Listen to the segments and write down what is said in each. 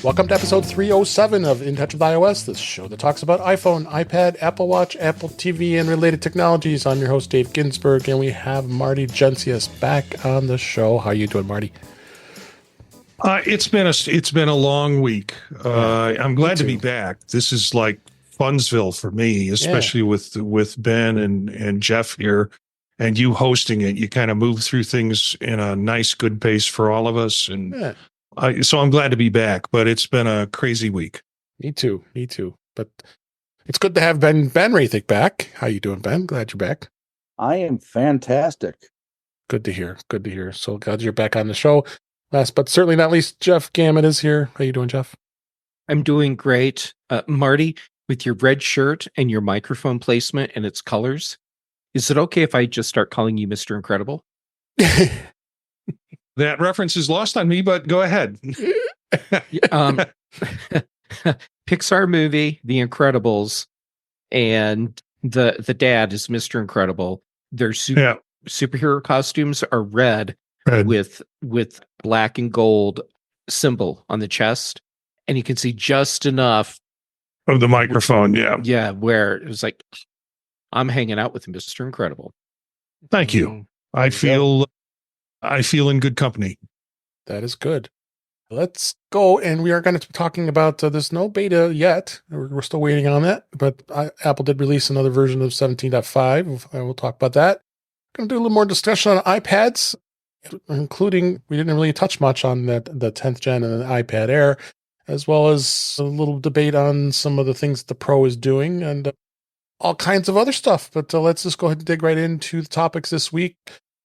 Welcome to episode 307 of In Touch with iOS, the show that talks about iPhone, iPad, Apple Watch, Apple TV, and related technologies. I'm your host, Dave Ginsburg, and we have Marty Jencius back on the show. How are you doing, Marty? It's been a long week. I'm glad to be back. This is like Funsville for me, especially with Ben and Jeff here, and you hosting it. You kind of move through things in a nice, good pace for all of us, and so I'm glad to be back. But it's been a crazy week. Me too. But it's good to have Ben Roethig back. How you doing, Ben? Glad you're back. I am fantastic. Good to hear. So glad you're back on the show. Last but certainly not least, Jeff Gamet is here. How you doing, Jeff? I'm doing great. Marty, with your red shirt and your microphone placement and its colors, is it okay if I just start calling you Mr. Incredible? That reference is lost on me, but go ahead. Pixar movie, The Incredibles, and the dad is Mr. Incredible. Their superhero costumes are red. with black and gold symbol on the chest, and you can see just enough of the microphone. Where it was like, I'm hanging out with Mr. Incredible. Thank you. I feel in good company. That is good. Let's go, and we are going to be talking about there's no beta yet. We're still waiting on that, but Apple did release another version of 17.5. I will talk about that. Going to do a little more discussion on iPads, including, we didn't really touch much on the 10th gen and the iPad Air, as well as a little debate on some of the things the Pro is doing and all kinds of other stuff. But let's just go ahead and dig right into the topics this week.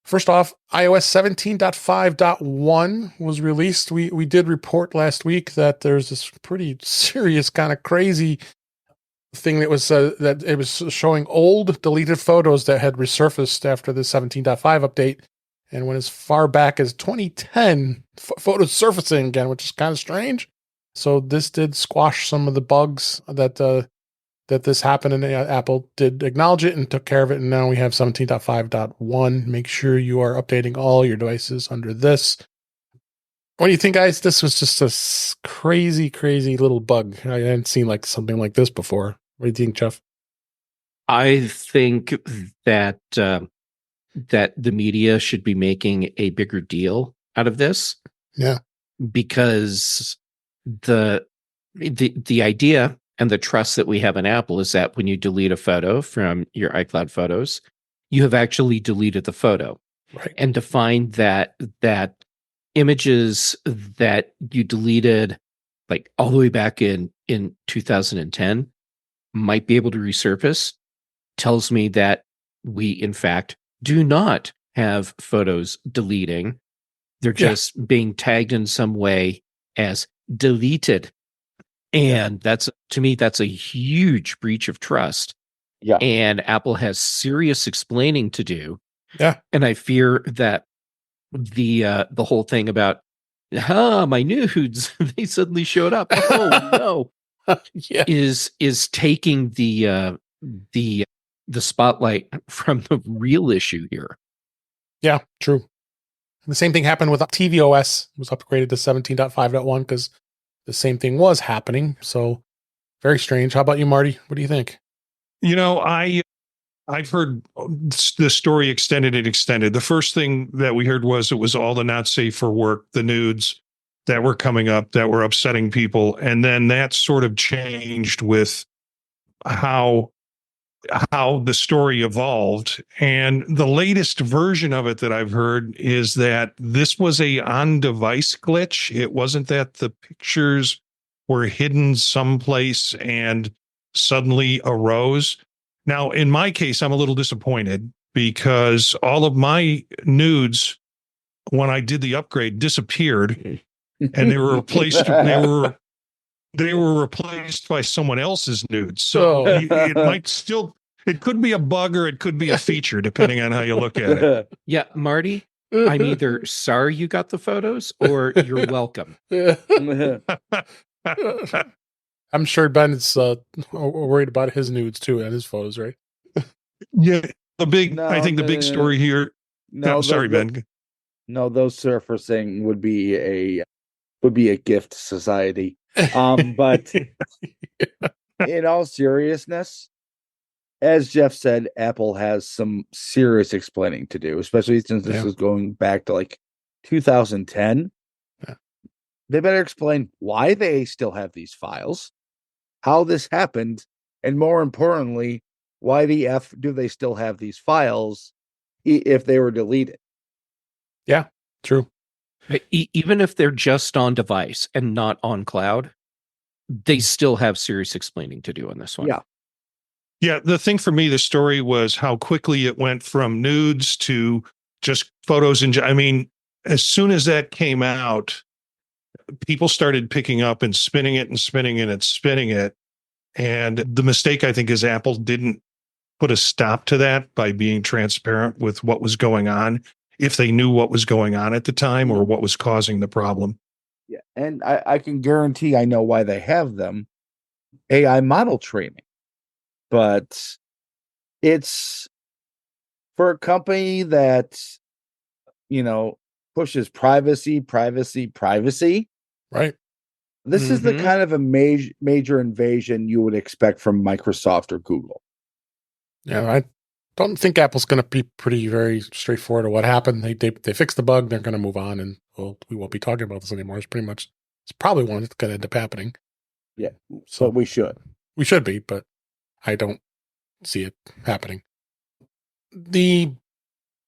First off, iOS 17.5.1 was released. We did report last week that there's this pretty serious kind of crazy thing that was that it was showing old deleted photos that had resurfaced after the 17.5 update. And went as far back as 2010, photos surfacing again, which is kind of strange. So this did squash some of the bugs that this happened, and Apple did acknowledge it and took care of it. And now we have 17.5.1. Make sure you are updating all your devices under this. What do you think, guys? This was just a crazy, crazy little bug. I hadn't seen like something like this before. What do you think, Jeff? I think that that the media should be making a bigger deal out of this. Yeah. Because the idea and the trust that we have in Apple is that when you delete a photo from your iCloud photos, you have actually deleted the photo. Right. And to find that images that you deleted like all the way back in 2010 might be able to resurface tells me that we, in fact, do not have photos deleting. They're just being tagged in some way as deleted. And that's, to me, that's a huge breach of trust. Yeah. And Apple has serious explaining to do. Yeah. And I fear that the whole thing about, my nudes, they suddenly showed up. Oh no. is taking the spotlight from the real issue here. Yeah, true. The same thing happened with tvOS. It was upgraded to 17.5.1 because the same thing was happening. So very strange. How about you, Marty? What do you think? You know, I've heard the story extended. The first thing that we heard was it was all the not safe for work, the nudes that were coming up that were upsetting people. And then that sort of changed with how the story evolved. And the latest version of it that I've heard is that this was a on-device glitch. It wasn't that the pictures were hidden someplace and suddenly arose. Now, in my case, I'm a little disappointed because all of my nudes, when I did the upgrade, disappeared, and they were replaced. They were replaced by someone else's nudes. So it could be a bug or it could be a feature, depending on how you look at it. Yeah, Marty, I'm either sorry you got the photos or you're welcome. I'm sure Ben's worried about his nudes too and his photos, right? Yeah, I think the big story here. No, sorry, Ben. No, those surfacing would be a gift to society. But in all seriousness, as Jeff said, Apple has some serious explaining to do, especially since this is going back to like 2010. Yeah. They better explain why they still have these files, how this happened, and more importantly, why the F do they still have these files if they were deleted? Yeah, true. Even if they're just on device and not on cloud, they still have serious explaining to do on this one. Yeah. Yeah, the thing for me, the story was how quickly it went from nudes to just photos. And I mean, as soon as that came out, people started picking up and spinning it and spinning it and spinning it. And the mistake, I think, is Apple didn't put a stop to that by being transparent with what was going on, if they knew what was going on at the time or what was causing the problem. Yeah, and I can guarantee I know why they have them. AI model training. But it's for a company that, pushes privacy. Right. This is the kind of a major invasion you would expect from Microsoft or Google. Yeah, I don't think Apple's going to be very straightforward to what happened. They fixed the bug. They're going to move on, and we won't be talking about this anymore. It's probably one that's going to end up happening. Yeah, so but we should be, but I don't see it happening. The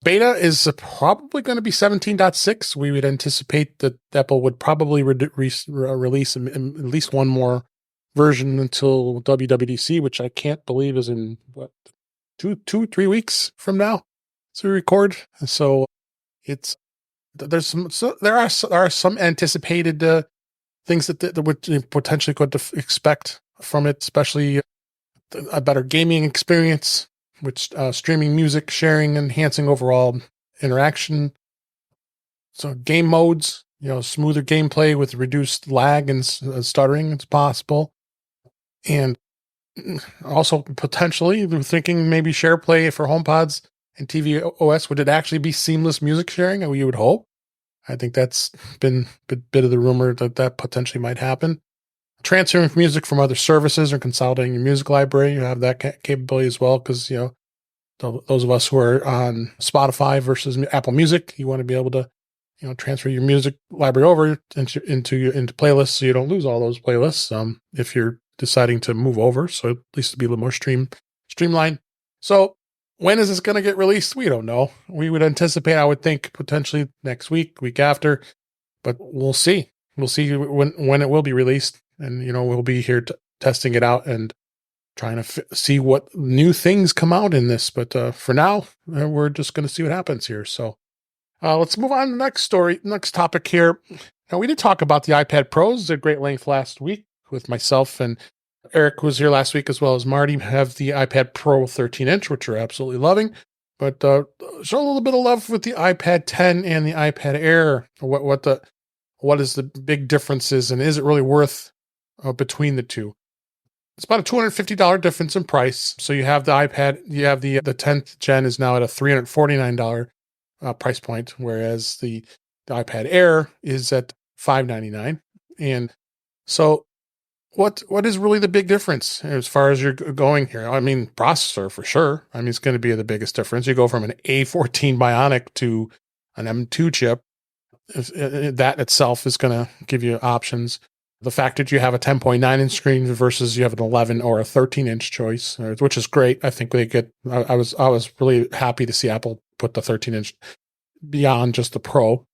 beta is probably going to be 17.6. We would anticipate that Apple would probably release at least one more version until WWDC, which I can't believe is in 3 weeks from now to record. So there are some anticipated things that would potentially could expect from it, especially a better gaming experience, which streaming music, sharing, enhancing overall interaction. So game modes, smoother gameplay with reduced lag and stuttering, it's possible. And also potentially we're thinking maybe share play for HomePods and tvOS. Would it actually be seamless music sharing? We would hope. I think that's been a bit of the rumor that potentially might happen. Transferring music from other services or consolidating your music library, you have that capability as well, because those of us who are on Spotify versus Apple Music, you want to be able to transfer your music library over into playlists, so you don't lose all those playlists if you're deciding to move over. So at least to be a little more streamlined. So when is this going to get released? We don't know. We would anticipate, I would think, potentially next week after, but we'll see. We'll see when it will be released. And, we'll be here testing it out and trying to see what new things come out in this. But for now, we're just going to see what happens here. So let's move on to the next topic here. Now, we did talk about the iPad Pros at great length last week with myself, and Eric was here last week, as well as Marty. Have the iPad Pro 13-inch, which we're absolutely loving. But show a little bit of love with the iPad 10 and the iPad Air. What is the big differences, and is it really worth between the two? It's about a $250 difference in price. So you have the iPad, you have the 10th gen is now at a $349 price point, whereas the iPad Air is at $599. And so what is really the big difference as far as you're going here? I mean, processor for sure. I mean, it's going to be the biggest difference. You go from an A14 Bionic to an M2 chip. That itself is going to give you options. The fact that you have a 10.9-inch screen versus you have an 11 or a 13-inch choice, which is great. I think I was really happy to see Apple put the 13-inch beyond just the Pro.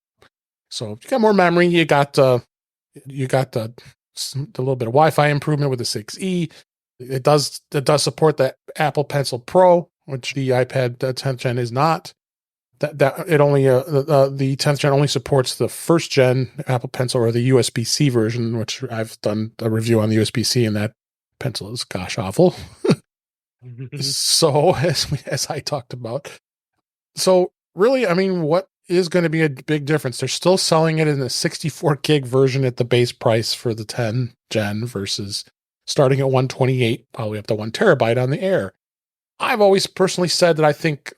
So you got more memory. You got the little bit of Wi-Fi improvement with the 6E. It does support the Apple Pencil Pro, which the iPad 10th gen is not. That it only the 10th gen only supports the first gen Apple Pencil or the USB-C version, which I've done a review on the USB-C, and that pencil is gosh awful. So as I talked about, so really, I mean, what is going to be a big difference? They're still selling it in a 64 gig version at the base price for the 10 gen versus starting at 128, probably up to 1 terabyte on the Air. I've always personally said that I think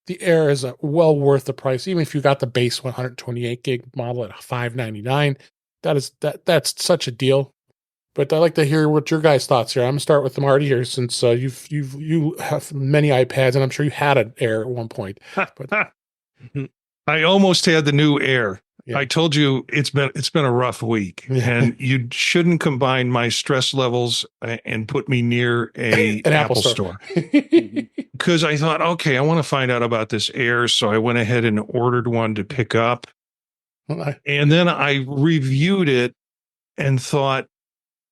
the Air is well worth the price, even if you got the base 128 gig model at $599. That's such a deal. But I'd like to hear what your guys' thoughts here. I'm gonna start with Marty here, since you have many iPads, and I'm sure you had an Air at one point. But I almost had the new Air. Yeah. I told you it's been a rough week, and you shouldn't combine my stress levels and put me near an Apple store. Because I thought, okay, I want to find out about this Air, so I went ahead and ordered one to pick up, and then I reviewed it and thought,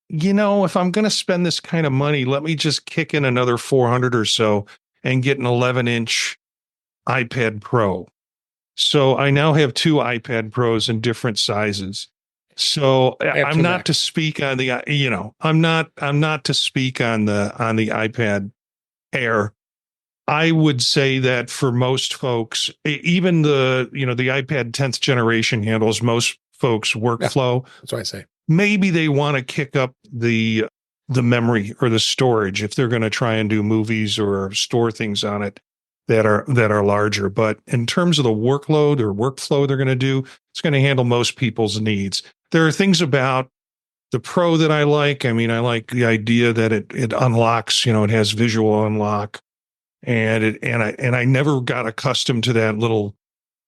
if I'm going to spend this kind of money, let me just kick in another 400 or so and get an 11-inch iPad Pro. So I now have 2 iPad Pros in different sizes. So I'm not to speak on the, I'm not to speak on the iPad Air. I would say that for most folks, even the iPad 10th generation handles most folks' workflow. Yeah, that's what I say. Maybe they want to kick up the memory or the storage if they're going to try and do movies or store things on it that are larger. But in terms of the workload or workflow they're going to do, it's going to handle most people's needs. There are things about the Pro that I like. I mean, I like the idea that it unlocks, it has visual unlock, and I never got accustomed to that little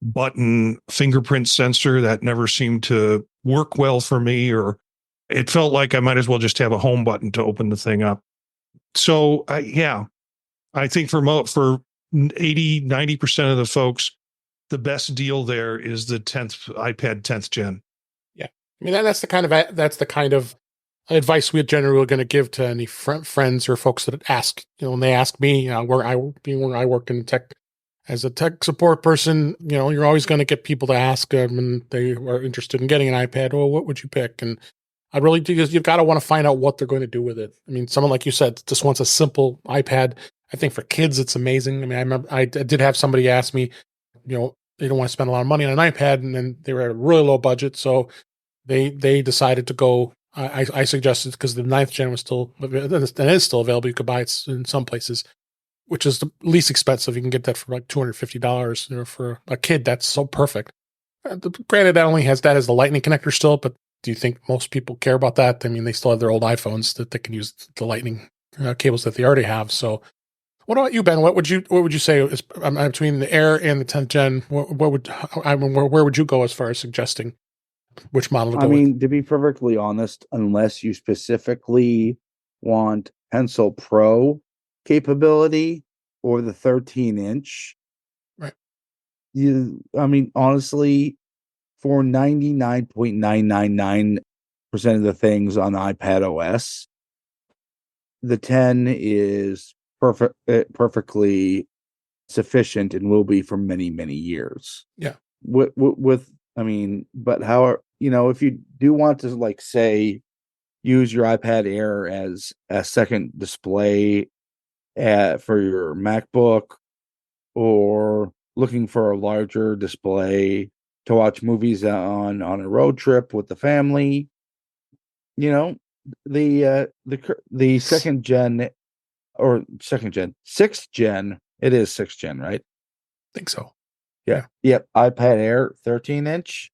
button fingerprint sensor. That never seemed to work well for me, or it felt like I might as well just have a home button to open the thing up. So I think for 80-90% of the folks, the best deal there is the iPad 10th gen. Yeah, I mean that's the kind of advice we generally are going to give to any friends or folks that ask. When they ask me, where I worked in tech as a tech support person, you're always going to get people to ask them, and they are interested in getting an iPad. Well, what would you pick? And I really do. You've got to want to find out what they're going to do with it. I mean, someone like you said just wants a simple iPad. I think for kids, it's amazing. I mean, I remember I did have somebody ask me, they don't want to spend a lot of money on an iPad, and then they were at a really low budget, so they decided to go. I suggested, because the 9th gen was still, and it is still available. You could buy it in some places, which is the least expensive. You can get that for like $250. For a kid, that's so perfect. Granted, that only has the Lightning connector still, but do you think most people care about that? I mean, they still have their old iPhones that they can use the Lightning cables that they already have. So, what about you, Ben? What would you say is between the Air and the 10th gen? Where would you go as far as suggesting which model to go with? To be perfectly honest, unless you specifically want Pencil Pro capability or the 13-inch, right? Honestly, for 99.999% of the things on iPadOS, the 10 is perfectly sufficient and will be for many, many years. Yeah. But how if you do want to, say, use your iPad Air as a second display for your MacBook, or looking for a larger display to watch movies on a road trip with the family, the second gen or second gen, 6th gen, it is 6th gen, right? I think so. Yeah. Yep. iPad Air 13-inch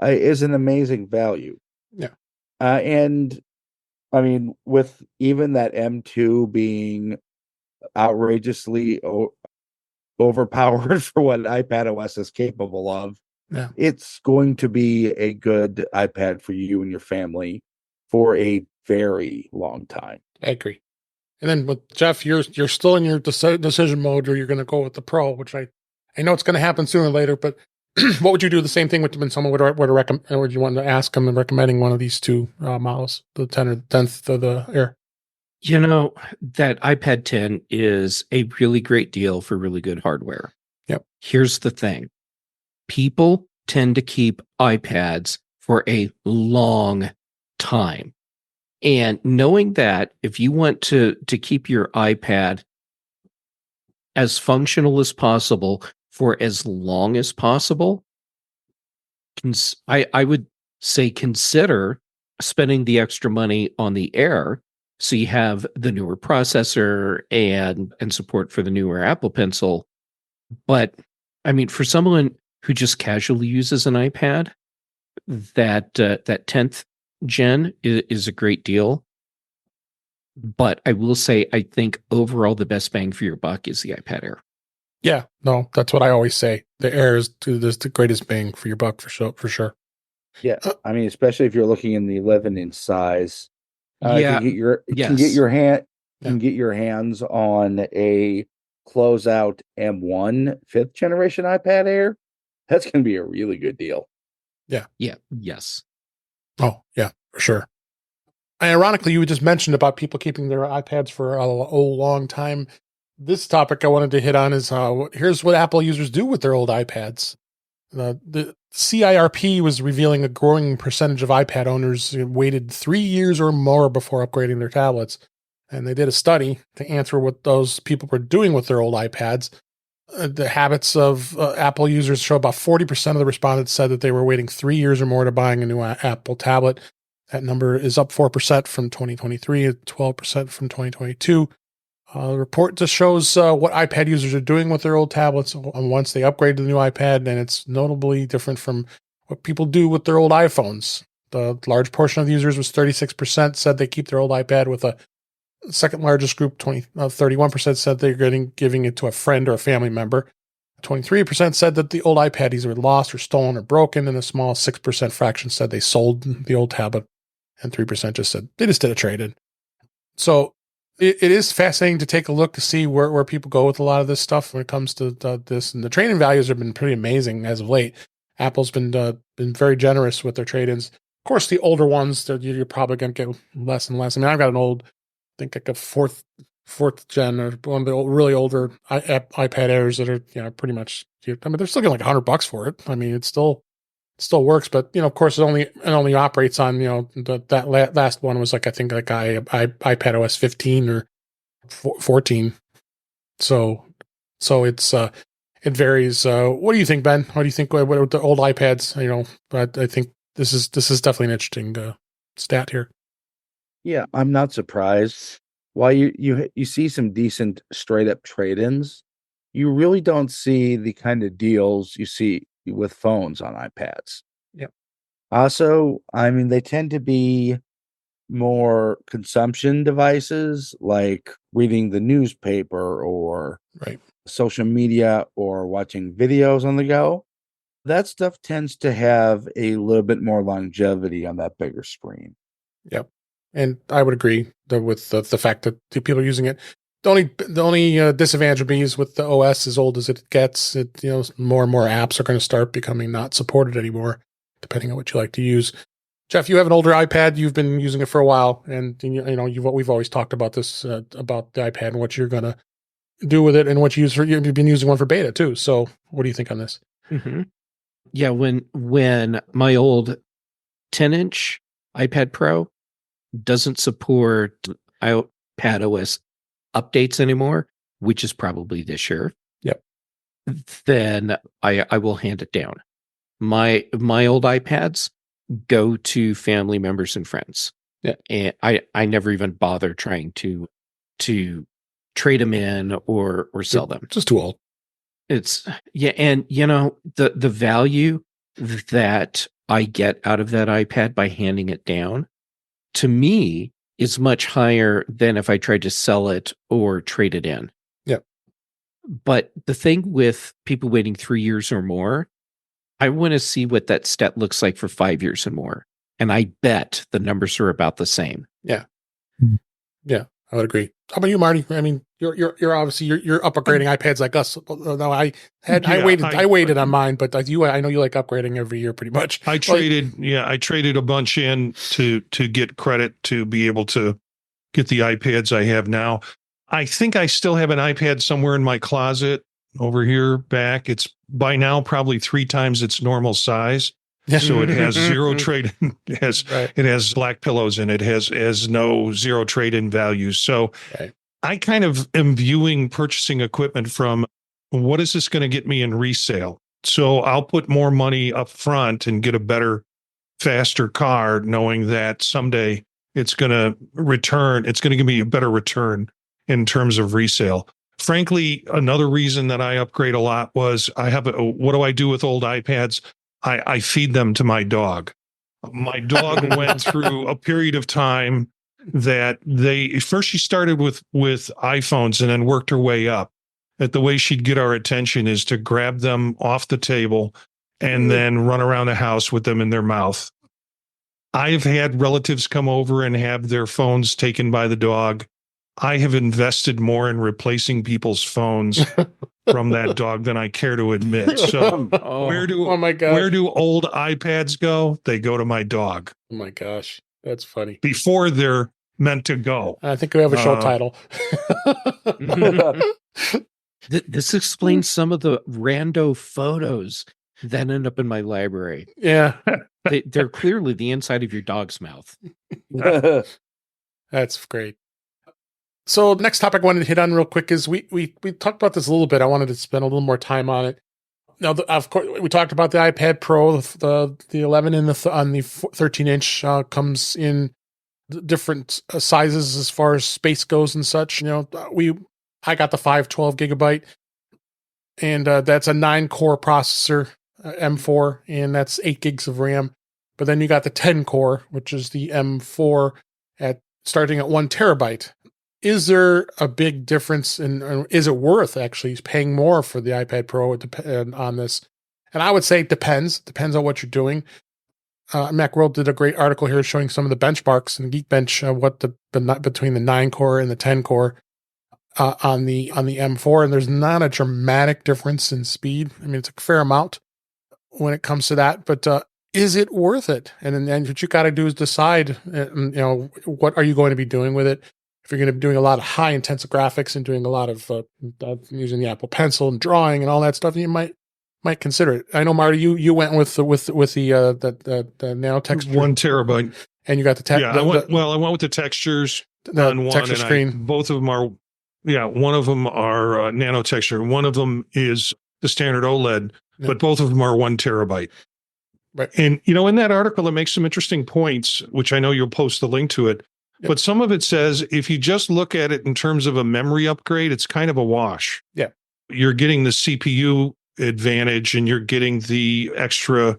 is an amazing value. Yeah. And with even that M2 being outrageously overpowered for what iPadOS is capable of, it's going to be a good iPad for you and your family for a very long time. I agree. And then with Jeff, you're still in your decision mode, or you're going to go with the Pro, which I know it's going to happen sooner or later. But what would you do the same thing with when someone would recommend, or would you want to ask them and recommending one of these 2 models, the 10 or 10th of the Air? That iPad 10 is a really great deal for really good hardware. Yep. Here's the thing. People tend to keep iPads for a long time. And knowing that if you want to keep your iPad as functional as possible for as long as possible, I would say consider spending the extra money on the Air, so you have the newer processor and support for the newer Apple Pencil. But for someone who just casually uses an iPad, that 10th gen is a great deal. But I will say, I think overall the best bang for your buck is the iPad Air. Yeah, no, that's what I always say. The Air is the greatest bang for your buck for sure. Yeah, I mean, especially if you're looking in the 11-inch size, Yeah. you can get your hands on a closeout M1 5th generation iPad Air. That's going to be a really good deal. Yeah. Yes. Oh, yeah, for sure. Ironically, you just mentioned about people keeping their iPads for a long time. This topic I wanted to hit on is here's what Apple users do with their old iPads. The CIRP was revealing a growing percentage of iPad owners waited 3 years or more before upgrading their tablets. And they did a study to answer what those people were doing with their old iPads. The habits of Apple users show about 40% of the respondents said that they were waiting 3 years or more to buying a new Apple tablet. That number is up 4% from 2023 and 12% from 2022. The report just shows what iPad users are doing with their old tablets once they upgrade to the new iPad, and it's notably different from what people do with their old iPhones. The large portion of the users was 36% said they keep their old iPad with a second largest group, 31% said they're giving it to a friend or a family member. 23% said that the old iPad either lost or stolen or broken, and a small 6% fraction said they sold the old tablet, and 3% just said they just did a trade-in. So it is fascinating to take a look to see where people go with a lot of this stuff when it comes to this. And the trade-in values have been pretty amazing as of late. Apple's been very generous with their trade-ins. Of course, the older ones, you're probably going to get less and less. I mean, I've got an old, I think like a fourth gen or one of the really older iPad Airs that are pretty much. I mean, they're still getting like $100 for it. I mean, it still works, but of course, it only operates on that last one was like I think like iPad OS 15 or 14. So it's it varies. What do you think, Ben? What do you think? What the old iPads? But I think this is definitely an interesting stat here. Yeah, I'm not surprised. While you see some decent straight up trade-ins, you really don't see the kind of deals you see with phones on iPads. Yep. Also, I mean, they tend to be more consumption devices like reading the newspaper or Right. social media or watching videos on the go. That stuff tends to have a little bit more longevity on that bigger screen. Yep. And I would agree with the fact that the people are using it. The only disadvantage would be is with the OS as old as it gets, more and more apps are going to start becoming not supported anymore, depending on what you like to use. Jeff, you have an older iPad. You've been using it for a while, and we've always talked about this about the iPad and what you're going to do with it and what you use for. You've been using one for beta too. So, what do you think on this? Mm-hmm. Yeah, when my old 10-inch iPad Pro doesn't support iPad OS updates anymore, which is probably this year. Yep. Then I will hand it down. My old iPads go to family members and friends. Yeah. And I never even bother trying to trade them in or sell them. Just too old. It's and the value that I get out of that iPad by handing it down, to me, is much higher than if I tried to sell it or trade it in. Yeah. But the thing with people waiting 3 years or more, I want to see what that stat looks like for 5 years and more. And I bet the numbers are about the same. Yeah. Yeah, I would agree. How about you, Marty? I mean, you're obviously you're upgrading iPads like us. No, I waited on mine, but I know you like upgrading every year pretty much. I traded a bunch in to get credit to be able to get the iPads I have now. I think I still have an iPad somewhere in my closet over here back. It's by now probably 3 times its normal size. So it has zero trade. It has black pillows in it. Has no zero trade-in values. So I kind of am viewing purchasing equipment from what is this going to get me in resale? So I'll put more money up front and get a better, faster car, knowing that someday it's going to return. It's going to give me a better return in terms of resale. Frankly, another reason that I upgrade a lot was what do I do with old iPads? I feed them to my dog. My dog went through a period of time that she started with iPhones and then worked her way up. That the way she'd get our attention is to grab them off the table and then run around the house with them in their mouth. I've had relatives come over and have their phones taken by the dog. I have invested more in replacing people's phones from that dog than I care to admit. So where do old iPads go? They go to my dog. Oh my gosh, that's funny. Before they're meant to go. I think we have a show title. This explains some of the rando photos that end up in my library. Yeah. They're clearly the inside of your dog's mouth. That's great. So next topic I wanted to hit on real quick is we talked about this a little bit. I wanted to spend a little more time on it. Now, of course, we talked about the iPad Pro, the 11 and on the 13-inch comes in different sizes as far as space goes and such. I got the 512 gigabyte, and that's a 9-core processor, M4, and that's 8 gigs of RAM. But then you got the 10-core, which is the M4 starting at 1 terabyte. Is there a big difference, and is it worth actually paying more for the iPad Pro on this? And I would say it depends. Depends on what you're doing. Macworld did a great article here showing some of the benchmarks and Geekbench, what between the 9-core and the 10-core on the M4, and there's not a dramatic difference in speed. I mean, it's a fair amount when it comes to that, but is it worth it? And then what you got to do is decide, what are you going to be doing with it? If you're going to be doing a lot of high intensive graphics and doing a lot of using the Apple Pencil and drawing and all that stuff, you might consider it. I know, Marty, you went with the nano texture, 1 terabyte, and you got the text. Yeah, I went with the textures on one. Texture screen. Both of them are, one of them are nano texture. One of them is the standard OLED, but both of them are 1 terabyte. Right. And in that article, it makes some interesting points, which I know you'll post the link to it. Yep. But some of it says if you just look at it in terms of a memory upgrade, it's kind of a wash. Yeah. You're getting the CPU advantage and you're getting the extra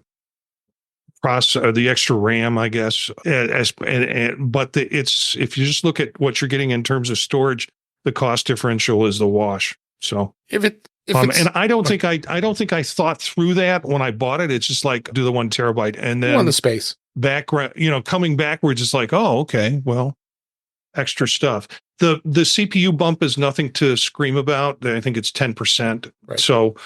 the extra RAM, I guess. But if you just look at what you're getting in terms of storage, the cost differential is the wash. So and I don't think I thought through that when I bought it. It's just like do the 1 terabyte and then the space. Background, coming backwards, it's like, oh, okay, well, extra stuff. The CPU bump is nothing to scream about. I think it's 10%. Right. So,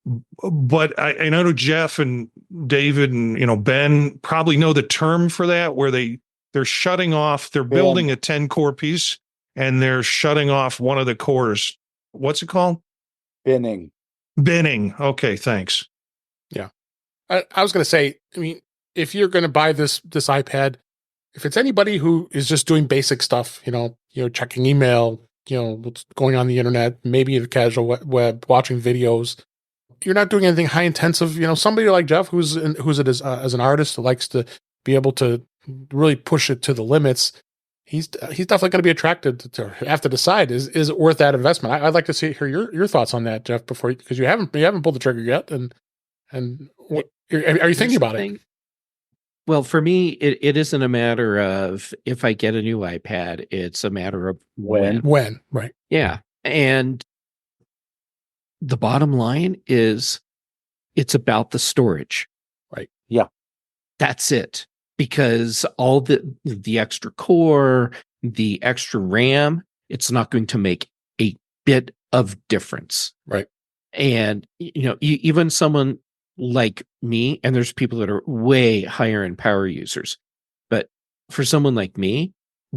but I know Jeff and David and Ben probably know the term for that, where they're shutting off. They're building a 10-core piece and they're shutting off one of the cores. What's it called? Binning. Okay, thanks. Yeah, I was going to say, I mean, if you're going to buy this iPad, if it's anybody who is just doing basic stuff, checking email, what's going on the internet, maybe the casual web, watching videos, you're not doing anything high intensive. Somebody like Jeff, who's as an artist who likes to be able to really push it to the limits, he's definitely going to be attracted to have to decide is it worth that investment. I'd like to hear your thoughts on that, Jeff, because you haven't pulled the trigger yet, and are you thinking about it? Well, for me, it isn't a matter of if I get a new iPad. It's a matter of when. When, right. Yeah. And the bottom line is it's about the storage. Right. Yeah. That's it. Because all the extra core, the extra RAM, it's not going to make a bit of difference. Right. And, even someone like me, and there's people that are way higher in power users, but for someone like me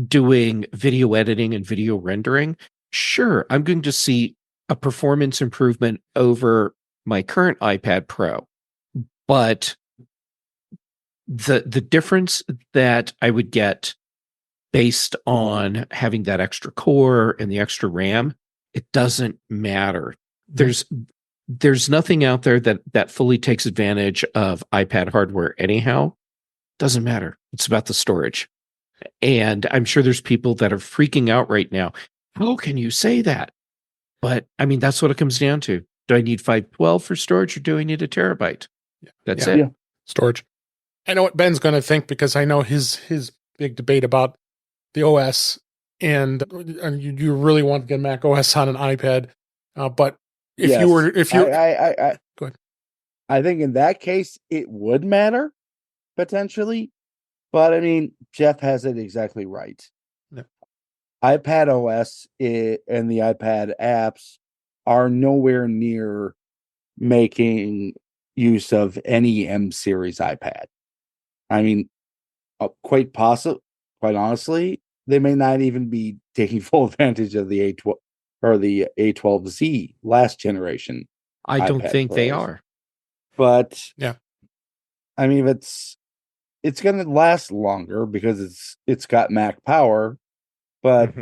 doing video editing and video rendering, sure, I'm going to see a performance improvement over my current iPad Pro, but the difference that I would get based on having that extra core and the extra RAM, it doesn't matter. There's nothing out there that fully takes advantage of iPad hardware anyhow. Doesn't matter. It's about the storage. And I'm sure there's people that are freaking out right now. How can you say that? But I mean, that's what it comes down to. Do I need 512 for storage or do I need a terabyte? That's it. Yeah. Storage. I know what Ben's going to think because I know his big debate about the OS and you really want to get Mac OS on an iPad. But if Yes. you I go ahead. I think in that case it would matter potentially, but I mean Jeff has it exactly right. Yeah. iPad OS and the iPad apps are nowhere near making use of any M series iPad. I mean, quite honestly, they may not even be taking full advantage of the A12 or the A12Z last generation. I don't iPad think they Pros. are. But Yeah, I mean, it's going to last longer because it's got Mac power. But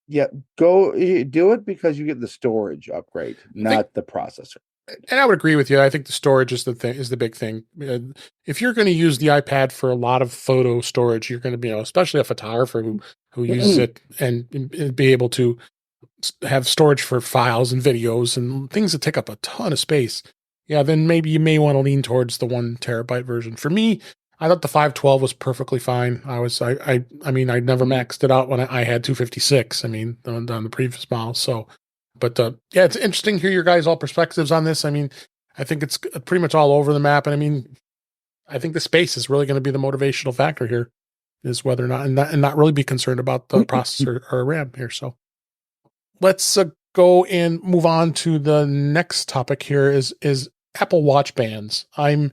yeah, go do it because you get the storage upgrade, not the processor. And I would agree with you. I think the storage is the big thing. If you're going to use the iPad for a lot of photo storage, you're going to be, especially a photographer who uses it and be able to have storage for files and videos and things that take up a ton of space. Yeah, then maybe you may want to lean towards the 1 terabyte version. For me, I thought the 512 was perfectly fine. I mean, I never maxed it out when I had 256. I mean, on the previous model. So. But yeah, it's interesting to hear your guys' all perspectives on this. I mean, I think it's pretty much all over the map. And I mean, I think the space is really going to be the motivational factor here, is whether or not, and not really be concerned about the processor or RAM here. So let's go and move on to the next topic here is Apple Watch bands. I'm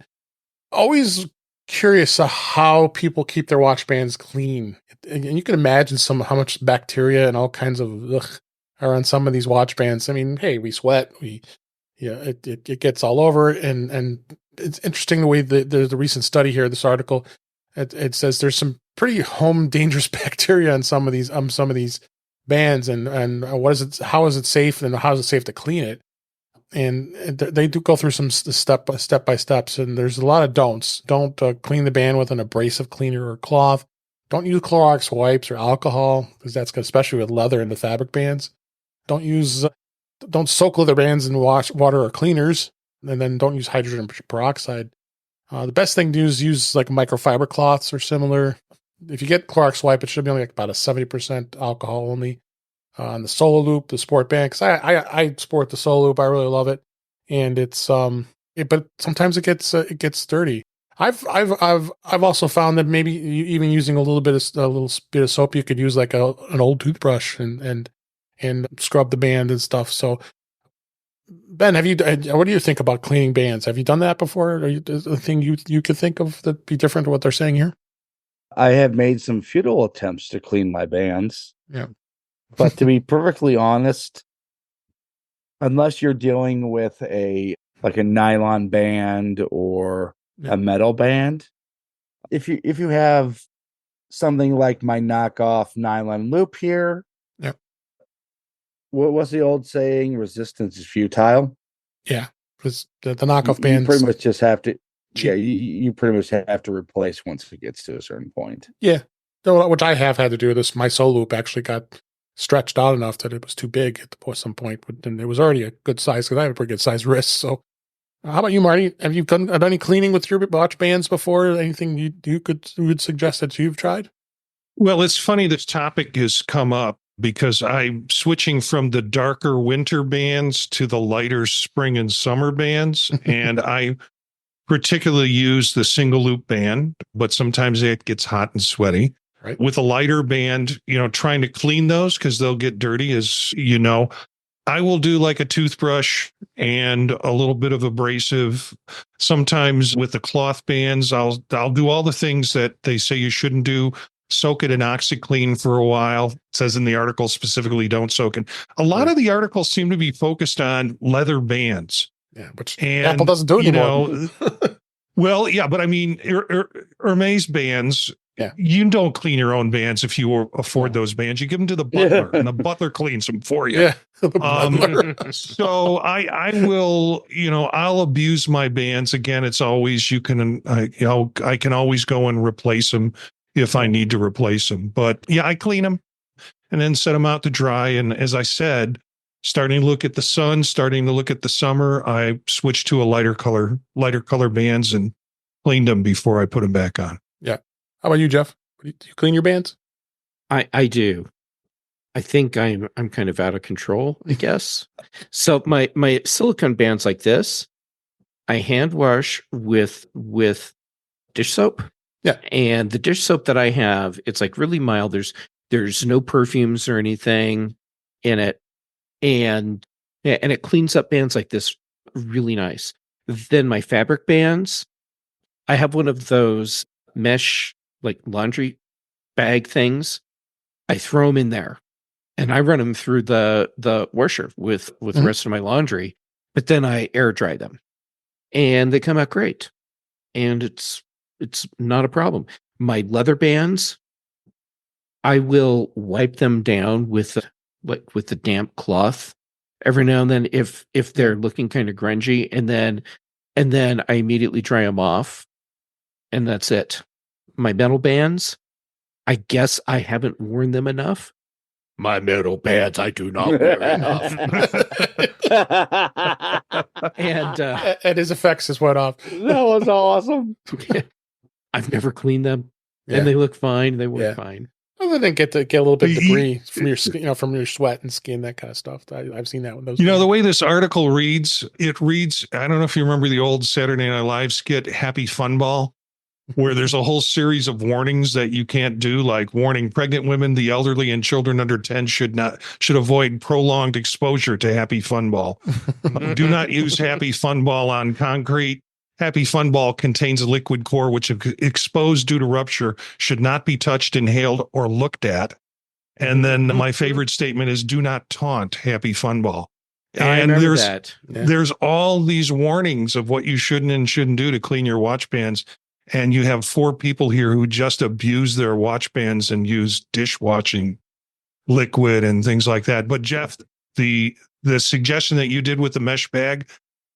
always curious how people keep their watch bands clean. And you can imagine how much bacteria and all kinds of are on some of these watch bands. I mean, hey, we sweat, it gets all over, and it's interesting the way there's a recent study here. This article, it says there's some pretty home dangerous bacteria on some of these bands, and what is it? How is it safe, and how is it safe to clean it? And they do go through some step by steps, and there's a lot of don'ts. Don't clean the band with an abrasive cleaner or cloth. Don't use Clorox wipes or alcohol, because that's especially with leather and the fabric bands. Don't soak leather bands in water or cleaners, and then don't use hydrogen peroxide. The best thing to do is use like microfiber cloths or similar. If you get Clorox wipe, it should be only like about a 70% alcohol only. On the Solo Loop, the sport band, because I sport the Solo Loop, I really love it, and it's but sometimes it gets dirty. I've also found that maybe even using a little bit of soap, you could use like an old toothbrush and scrub the band and stuff. So, Ben, what do you think about cleaning bands? Have you done that before? Is there a thing you could think of that be different to what they're saying here? I have made some futile attempts to clean my bands. Yeah. But to be perfectly honest, unless you're dealing with a nylon band or a metal band, if you have something like my knockoff nylon loop here, what was the old saying? Resistance is futile. Yeah, because the knockoff bands, you pretty much just have to. Yeah, you pretty much have to replace once it gets to a certain point. Yeah, which I have had to do with this. My Solo Loop actually got stretched out enough that it was too big at some point, but then it was already a good size because I have a pretty good size wrist. So, how about you, Marty? Have you done any cleaning with your watch bands before? Anything you would suggest that you've tried? Well, it's funny this topic has come up because I'm switching from the darker winter bands to the lighter spring and summer bands. And I particularly use the single loop band, but sometimes it gets hot and sweaty. Right. With a lighter band, trying to clean those because they'll get dirty, as you know. I will do like a toothbrush and a little bit of abrasive. Sometimes with the cloth bands, I'll do all the things that they say you shouldn't do. Soak it in OxyClean for a while. It says in the article specifically, don't soak it. A lot of the articles seem to be focused on leather bands. Yeah, which Apple doesn't do anymore. Well, yeah, but I mean, Hermes bands, you don't clean your own bands if you afford those bands. You give them to the butler, and the butler cleans them for you. Yeah. So I will, I'll abuse my bands. Again, it's always I can always go and replace them if I need to replace them. But yeah, I clean them and then set them out to dry. And as I said, starting to look at the sun, starting to look at the summer, I switched to a lighter color bands, and cleaned them before I put them back on. Yeah. How about you, Jeff? Do you clean your bands? I do. I think I'm kind of out of control, I guess. So my silicone bands like this, I hand wash with dish soap. Yeah. And the dish soap that I have, it's like really mild. There's no perfumes or anything in it. And it cleans up bands like this really nice. Then my fabric bands, I have one of those mesh like laundry bag things. I throw them in there and I run them through the washer with the rest of my laundry, but then I air dry them and they come out great. And it's not a problem. My leather bands, I will wipe them down with the damp cloth every now and then if they're looking kind of grungy, and then I immediately dry them off, and that's it. My metal bands, I guess I haven't worn them enough. My metal bands, I do not wear enough. And his effects just went off. That was awesome. I've never cleaned them, and they look fine. They work fine. Other than get a little bit of debris from your skin, from your sweat and skin, that kind of stuff. I've seen that with those. The way this article reads, it reads, I don't know if you remember the old Saturday Night Live skit, Happy Fun Ball, where there's a whole series of warnings that you can't do, like warning pregnant women, the elderly, and children under 10 should avoid prolonged exposure to Happy Fun Ball. Do not use Happy Fun Ball on concrete. Happy Fun Ball contains a liquid core which, if exposed due to rupture, should not be touched, inhaled, or looked at. And then my favorite statement is, do not taunt Happy Fun Ball. And there's all these warnings of what you shouldn't and shouldn't do to clean your watch bands. And you have 4 people here who just abuse their watch bands and use dishwashing liquid and things like that. But Jeff, the suggestion that you did with the mesh bag,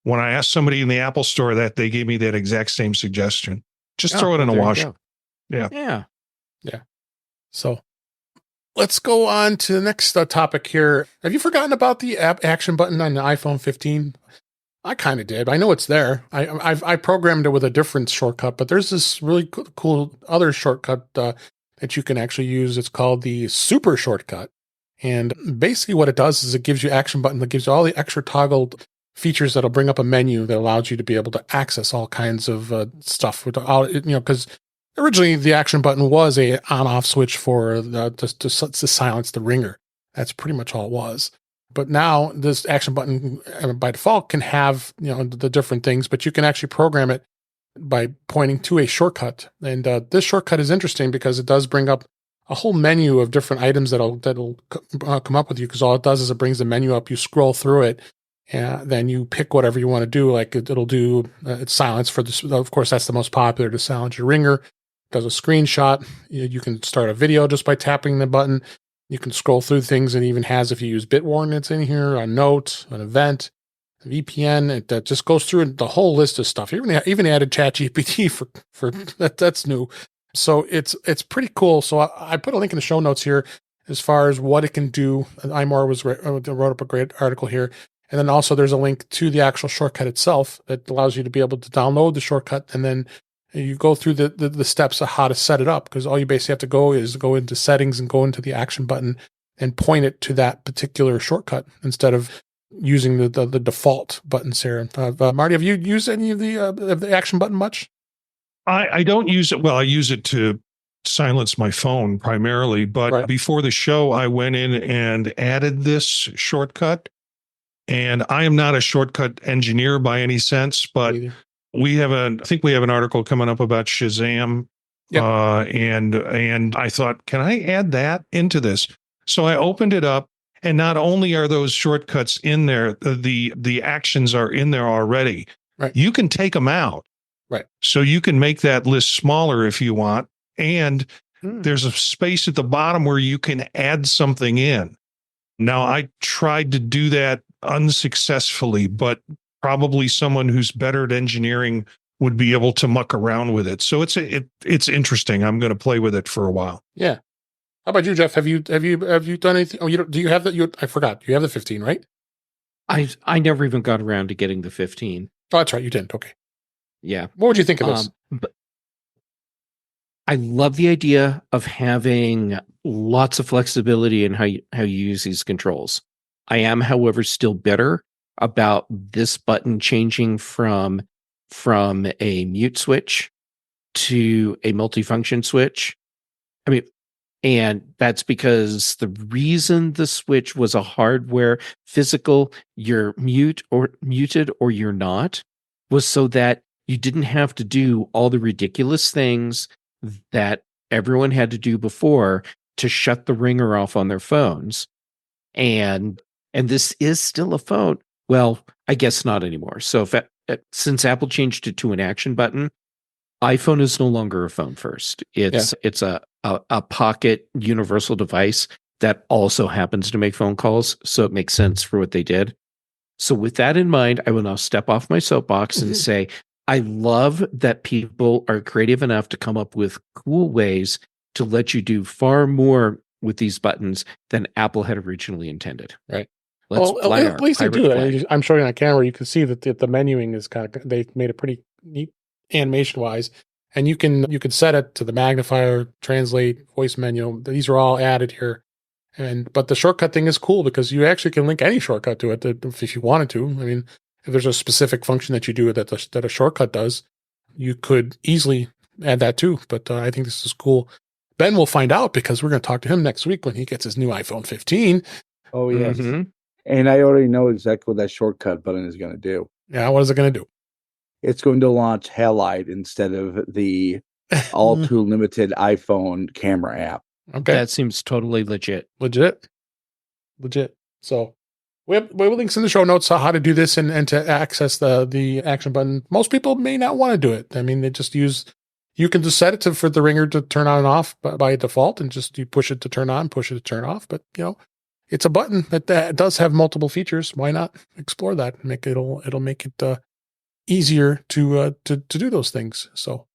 when I asked somebody in the Apple store that, they gave me that exact same suggestion. Just throw it in a wash. Yeah. So let's go on to the next topic here. Have you forgotten about the app action button on the iPhone 15? I kind of did. I know it's there. I programmed it with a different shortcut, but there's this really cool other shortcut that you can actually use. It's called the super shortcut. And basically what it does is it gives you action button that gives you all the extra toggled features that'll bring up a menu that allows you to be able to access all kinds of stuff without, because originally the action button was a on-off switch for to silence the ringer. That's pretty much all it was. But now this action button by default can have, the different things, but you can actually program it by pointing to a shortcut. And this shortcut is interesting because it does bring up a whole menu of different items that'll come up with you, because all it does is it brings the menu up, you scroll through it, and then you pick whatever you want to do. Like it'll do it's silence for this. Of course, that's the most popular, to silence your ringer. It does a screenshot. You can start a video just by tapping the button. You can scroll through things, and even has, if you use Bitwarden, it's in here, a note, an event, a VPN. It just goes through the whole list of stuff. Even added ChatGPT for that. That's new. So it's pretty cool. So I put a link in the show notes here as far as what it can do. iMore wrote up a great article here. And then also there's a link to the actual shortcut itself that allows you to be able to download the shortcut, and then you go through the steps of how to set it up, because all you basically have to go is go into settings and go into the action button and point it to that particular shortcut instead of using the default buttons here. Marty, have you used any of the action button much? I don't use it. Well, I use it to silence my phone primarily, but before the show, I went in and added this shortcut. And I am not a shortcut engineer by any sense, but I think we have an article coming up about Shazam. Yep. And I thought, can I add that into this? So I opened it up, and not only are those shortcuts in there, the actions are in there already. Right. You can take them out. Right. So you can make that list smaller if you want. And there's a space at the bottom where you can add something in. Now, I tried to do that unsuccessfully, but probably someone who's better at engineering would be able to muck around with it. So it's interesting. I'm going to play with it for a while. Yeah. How about you, Jeff? Have you done anything? Oh, do you have that? I forgot. You have the 15, right? I never even got around to getting the 15. Oh, that's right. You didn't. Okay. Yeah. What would you think of this? But I love the idea of having lots of flexibility in how you use these controls. I am, however, still bitter about this button changing from a mute switch to a multifunction switch. I mean, and that's because the reason the switch was a hardware physical, you're muted or you're not, was so that you didn't have to do all the ridiculous things that everyone had to do before to shut the ringer off on their phones. And this is still a phone. Well, I guess not anymore. So since Apple changed it to an action button, iPhone is no longer a phone first. It's a pocket universal device that also happens to make phone calls. So it makes sense for what they did. So with that in mind, I will now step off my soapbox and say, I love that people are creative enough to come up with cool ways to let you do far more with these buttons than Apple had originally intended. Right. Let's fly at least they pirate do flag. it. I'm showing on camera. You can see that the menuing is they made a pretty neat animation wise, and you can set it to the magnifier, translate, voice menu. These are all added here. But the shortcut thing is cool because you actually can link any shortcut to it if you wanted to. I mean, if there's a specific function that you do that a shortcut does, you could easily add that too. But I think this is cool. Ben will find out because we're going to talk to him next week when he gets his new iPhone 15. Oh, yes. Mhm. And I already know exactly what that shortcut button is going to do. Yeah, what is it going to do? It's going to launch Halide instead of the all too limited iPhone camera app. Okay. That seems totally legit. Legit. So we have links in the show notes on how to do this and to access the action button. Most people may not want to do it. I mean, you can just set it for the ringer to turn on and off by default, and just you push it to turn on, push it to turn off. But it's a button that does have multiple features. Why not explore that? It'll make it easier to do those things. So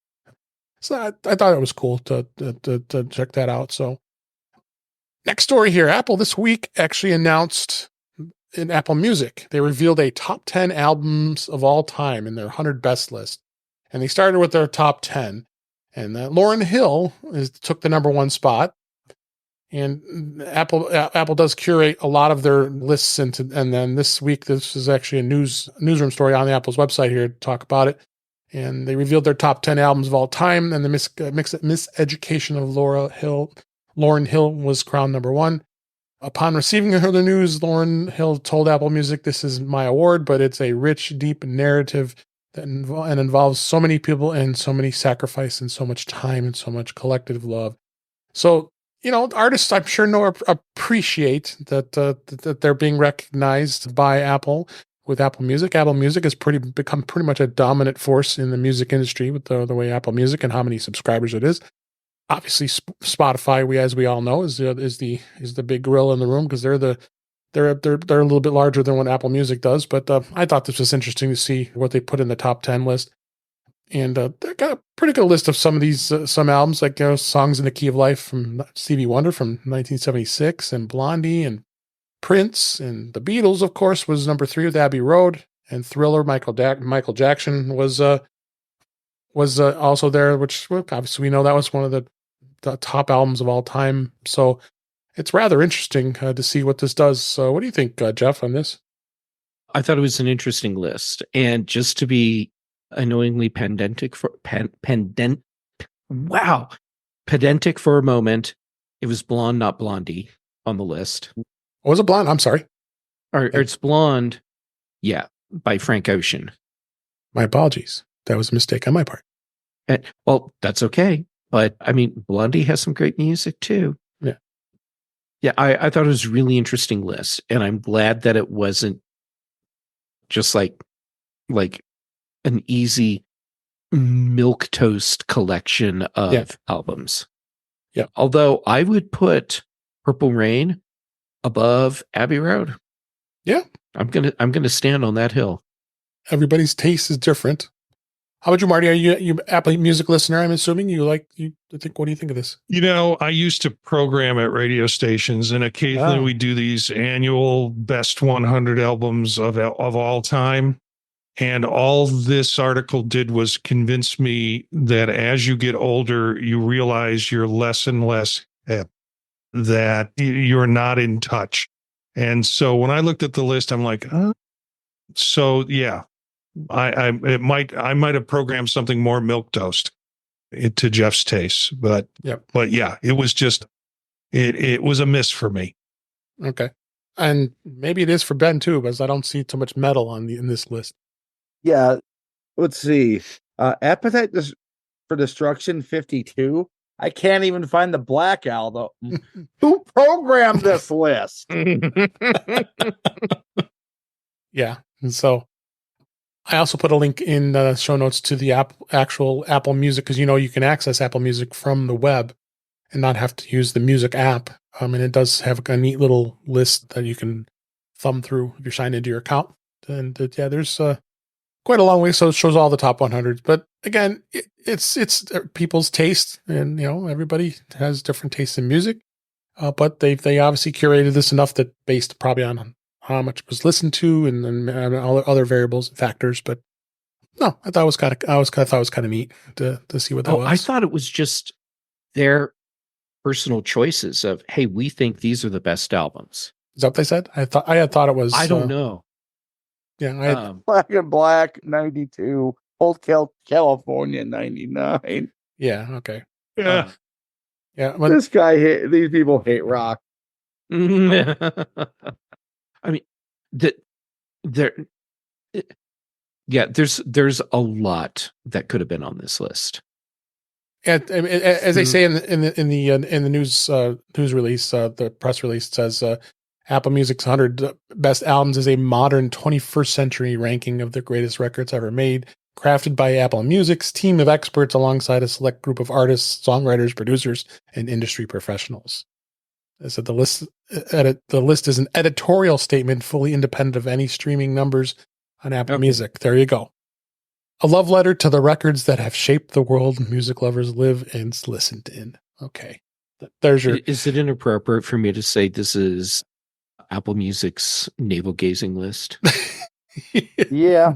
I thought it was cool to check that out. So next story here, Apple this week actually announced in Apple Music, they revealed a top 10 albums of all time in their 100 best list. And they started with their top 10. And Lauryn Hill took the number one spot. And Apple does curate a lot of their lists and then this week, this is actually a newsroom story on the Apple's website here to talk about it. And they revealed their top 10 albums of all time, and the Miseducation of Lauryn Hill was crowned number one. Upon receiving the news, Lauryn Hill told Apple Music, "This is my award, but it's a rich, deep narrative that involves so many people and so many sacrifice and so much time and so much collective love." So, artists I'm sure appreciate that they're being recognized by Apple with Apple Music. Apple Music has become pretty much a dominant force in the music industry with the way Apple Music and how many subscribers it is. Obviously, Spotify, as we all know, is the big gorilla in the room because they're a little bit larger than what Apple Music does. But I thought this was interesting to see what they put in the top 10 list, and they got a pretty good list of some of these some albums like Songs in the Key of Life from Stevie Wonder from 1976, and Blondie and Prince, and the Beatles, of course, was number 3 with Abbey Road, and Thriller. Michael Jackson was also there, which obviously we know that was one of the top albums of all time. So it's rather interesting to see what this does. So what do you think, Jeff, on this? I thought it was an interesting list, and just to be annoyingly pedantic for a moment, it was Blonde, Not Blondie on the list. Was it Blonde? I'm sorry. Or it's Blonde, yeah, by Frank Ocean. My apologies. That was a mistake on my part. Well, that's okay. But I mean, Blondie has some great music too. Yeah. Yeah, I thought it was a really interesting list, and I'm glad that it wasn't just like an easy milquetoast collection of albums. Yeah. Although I would put Purple Rain above Abbey Road. Yeah. I'm gonna stand on that hill. Everybody's taste is different. How about you, Marty? Are you Apple Music listener? I'm assuming what do you think of this? I used to program at radio stations, and occasionally we do these annual best 100 albums of all time. And all this article did was convince me that as you get older, you realize you're less and less hip, that you're not in touch. And so when I looked at the list, I'm like, so yeah, I might have programmed something more milquetoast to Jeff's taste, but yeah, it was just it was a miss for me. Okay, and maybe it is for Ben too, because I don't see too much metal in this list. Yeah, let's see. Appetite for Destruction 52. I can't even find the Black Album. Who programmed this list? Yeah, and so I also put a link in the show notes to the actual Apple Music, because you can access Apple Music from the web and not have to use the music app. And it does have a neat little list that you can thumb through if you're signed into your account. And there's quite a long way, so it shows all the top 100s. But again, it's people's taste, and everybody has different tastes in music. But they obviously curated this enough that based probably on how much it was listened to and all other variables and factors. But no, I thought it was kind of neat to see what that was. I thought it was just their personal choices of, hey, we think these are the best albums. Is that what they said? I had thought it was. I don't know. Yeah, Black and Black 92, Old California 99. Yeah. Okay. Yeah. Yeah. These people hate rock. I mean, there's a lot that could have been on this list. As they say in the news release, the press release says Apple Music's 100 best albums is a modern 21st century ranking of the greatest records ever made, crafted by Apple Music's team of experts alongside a select group of artists, songwriters, producers, and industry professionals. So the list is an editorial statement fully independent of any streaming numbers on Apple Music. There you go. A love letter to the records that have shaped the world music lovers live and listened in. Okay. There's your... Is it inappropriate for me to say this is Apple Music's navel gazing list? Yeah.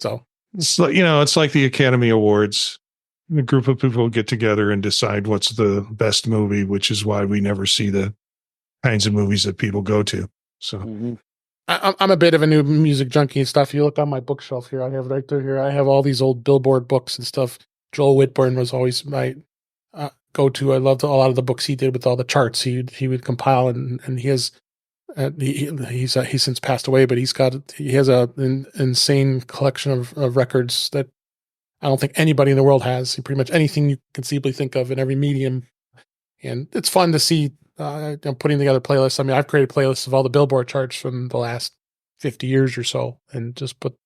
So it's like, it's like the Academy Awards. A group of people get together and decide what's the best movie, which is why we never see the kinds of movies that people go to. So I'm a bit of a new music junkie and stuff. You look on my bookshelf here, I have right there here. I have all these old Billboard books and stuff. Joel Whitburn was always my go-to. I loved a lot of the books he did with all the charts. He would compile, and he has he's since passed away, but he has an insane collection of records that I don't think anybody in the world has. Pretty much anything you conceivably think of in every medium, and it's fun to see. I'm putting together playlists. I mean, I've created playlists of all the Billboard charts from the last 50 years or so, and just put